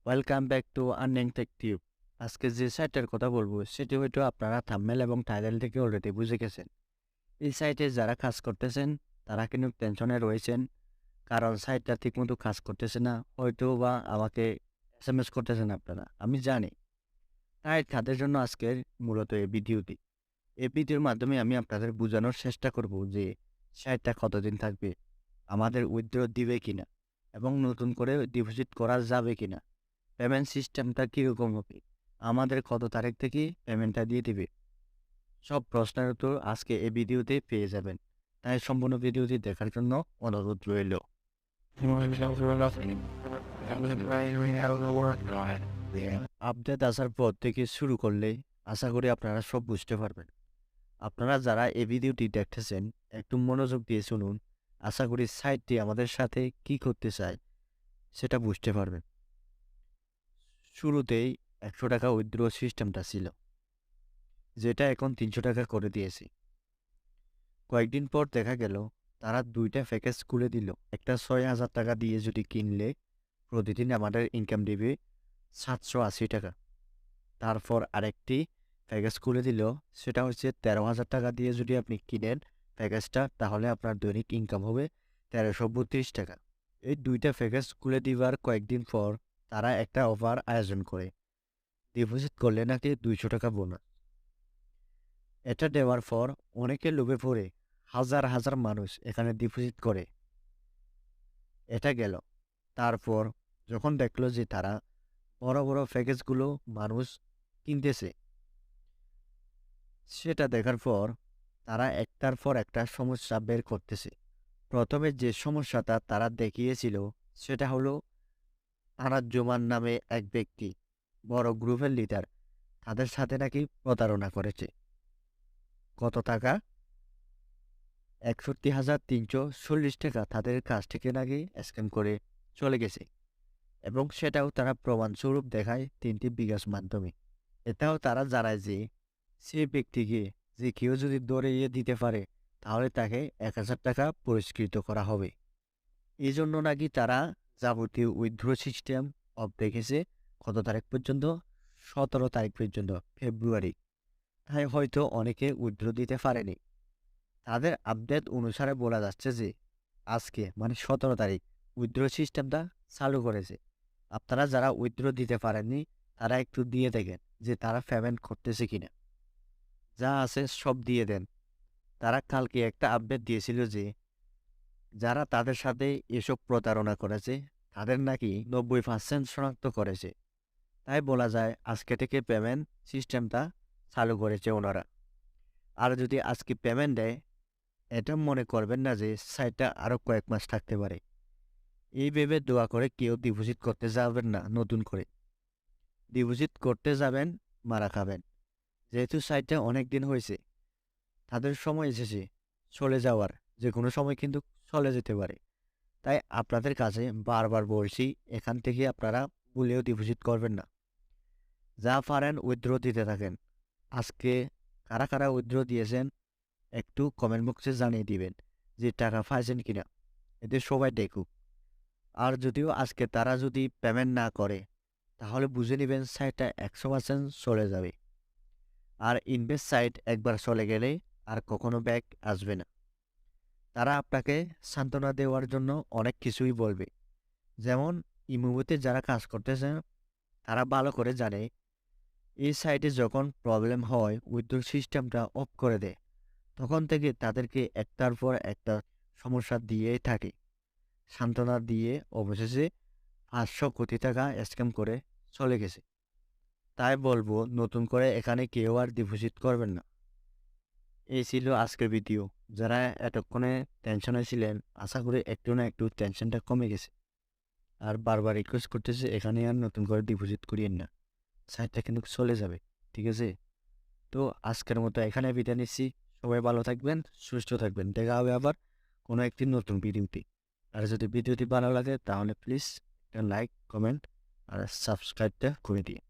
Welcome back to earning tech tube. আজকে যে সাইটটার কথা বলবো সেটি হয়তো আপনারা থাম্বনেল এবং টাইটেল থেকে অলরেডি বুঝে গেছেন। এই সাইটে যারা কাজ করতেছেন তারা কিন্তু টেনশনে রয়েছেন, কারণ সাইটটা ঠিকমতো কাজ করতেছে না, হয়তো বা আমাকে এসএমএস করতেছেন আপনারা, আমি জানি। তাই তাদের জন্য আজকের মূলত এই ভিডিওটি। এই ভিডিওর মাধ্যমে আমি আপনাদের বোঝানোর চেষ্টা করব যে সাইটটা কতদিন থাকবে, আমাদের উইথড্র দিবে কিনা এবং নতুন করে ডিপোজিট করা যাবে কিনা, পেমেন্ট সিস্টেমটা কীরকম হবে, আমাদের কত তারিখ থেকে পেমেন্টটা দিয়ে দিবে, সব প্রশ্নের উত্তর আজকে এই ভিডিওতে পেয়ে যাবেন। তাই সম্পূর্ণ ভিডিওটি দেখার জন্য অনুরোধ রইল। আপডেট আসার পর থেকে শুরু করলে আশা করি আপনারা সব বুঝতে পারবেন। আপনারা যারা এই ভিডিওটি দেখতেছেন একটু মনোযোগ দিয়ে শুনুন, আশা করি সাইটটি আমাদের সাথে কি করতে চায় সেটা বুঝতে পারবেন। শুরুতেই 100 টাকা উইথড্র সিস্টেমটা ছিল, যেটা এখন 300 টাকা করে দিয়েছি। কয়েকদিন পর দেখা গেল তারা দুইটা প্যাকেজ খুলে দিল। একটা 6,000 টাকা দিয়ে যদি কিনলে প্রতিদিন আমাদের ইনকাম দিবে 780 টাকা। তারপর আরেকটি প্যাকেজ খুলে দিল, সেটা হচ্ছে 13,000 টাকা দিয়ে যদি আপনি কিনেন প্যাকেজটা, তাহলে আপনার দৈনিক ইনকাম হবে 1332 টাকা। এই দুইটা প্যাকেজ খুলে দিবার কয়েকদিন পর তারা একটা অফার আয়োজন করে, ডিপোজিট করলে নাকি 200 টাকা বোনাস। এটা দেওয়ার পর অনেকে লোভে পড়ে হাজার হাজার মানুষ এখানে ডিপোজিট করে। এটা গেল। তারপর যখন দেখলো যে তারা বড় বড় প্যাকেজগুলো মানুষ কিনতেছে, সেটা দেখার পর তারা একটার পর একটা সমস্যা বের করতেছে। প্রথমে যে সমস্যাটা তারা দেখিয়েছিল সেটা হলো আনাজ্জুমান নামে এক ব্যক্তি, বড় গ্রুপের লিডার, তাদের সাথে নাকি প্রতারণা করেছে। কত টাকা? 61,340 টাকা তাদের কাছ থেকে নাকি স্ক্যাম করে চলে গেছে, এবং সেটাও তারা প্রমাণস্বরূপ দেখায় 3টি বিকাশ মাধ্যমে। এটাও তারা জানায় যে সেই ব্যক্তিকে যে কেউ যদি ধরিয়ে দিতে পারে তাহলে তাকে 1,000 টাকা পুরস্কৃত করা হবে। এই জন্য নাকি তারা যাবতীয় উইথড্র সিস্টেম অফ রেখেছে কত তারিখ পর্যন্ত? 17 তারিখ পর্যন্ত, ফেব্রুয়ারি। তাই হয়তো অনেকে উইথড্র দিতে পারেনি। তাদের আপডেট অনুসারে বলা যাচ্ছে যে আজকে মানে 17 তারিখ উইথড্র সিস্টেমটা চালু করেছে। আপনারা যারা উইথড্র দিতে পারেননি তারা একটু দিয়ে দেখেন যে তারা পেমেন্ট করতেছে কিনা, যা আছে সব দিয়ে দেন। তারা কালকে একটা আপডেট দিয়েছিল যে যারা তাদের সাথে এসব প্রতারণা করেছে তাদের নাকি 90% শনাক্ত করেছে। তাই বলা যায় আজকে থেকে পেমেন্ট সিস্টেমটা চালু করেছে ওনারা। আর যদি আজকে পেমেন্ট দেয়, এটা মনে করবেন না যে সাইটটা আরও কয়েক মাস থাকতে পারে। এই ভেবে দোয়া করে কেউ ডিপোজিট করতে যাবেন না। নতুন করে ডিপোজিট করতে যাবেন মারা খাবেন। যেহেতু সাইটটা অনেক দিন হয়েছে, তাদের সময় এসেছে চলে যাওয়ার, যে কোনো সময় কিন্তু চলে যেতে পারে। তাই আপনাদের কাছে বারবার বলছি, এখান থেকে আপনারা ভুলেও ডিপোজিট করবেন না। যা পারেন উইথড্র দিতে থাকেন। আজকে কারা কারা উইথড্র দিয়েছেন একটু কমেন্ট বক্সে জানিয়ে দিবেন যে টাকা পাইছেন কিনা, এতে সবাই দেখুক। আর যদিও আজকে তারা যদি পেমেন্ট না করে তাহলে বুঝে নেবেন সাইটটা 100% চলে যাবে। আর ইনভেস্ট সাইট একবার চলে গেলে আর কখনো ব্যাক আসবে না। তারা আপনাকে সান্ত্বনা দেওয়ার জন্য অনেক কিছুই বলবে। যেমন ইমুভিতে যারা কাজ করতেছে তারা ভালো করে জানে এই সাইটে যখন প্রবলেম হয় উইথড্র সিস্টেমটা অফ করে দেয়, তখন থেকে তাদেরকে একটার পর একটা সমস্যা দিয়েই থাকে। সান্ত্বনা দিয়ে অবশেষে 500 কোটি টাকা স্ক্যাম করে চলে গেছে। তাই বলবো নতুন করে এখানে কেউ আর ডিপোজিট করবেন না। এই ছিল আজকের ভিডিও। যারা এতক্ষণে টেনশনে ছিলেন আশা করি একটু না একটু টেনশনটা কমে গেছে। আর বারবার রিকোয়েস্ট করতেছে এখানে আর নতুন করে ডিপোজিট করিয়েন না, সাইটটা কিন্তু চলে যাবে। ঠিক আছে? তো আজকের মতো এখানে বিদায় নিচ্ছি। সবাই ভালো থাকবেন, সুস্থ থাকবেন। দেখা হবে আবার কোনো একটি নতুন ভিডিওতে। আর যদি ভিডিওটি ভালো লাগে তাহলে প্লিজ একটা লাইক, কমেন্ট আর সাবস্ক্রাইবটা করে দিন।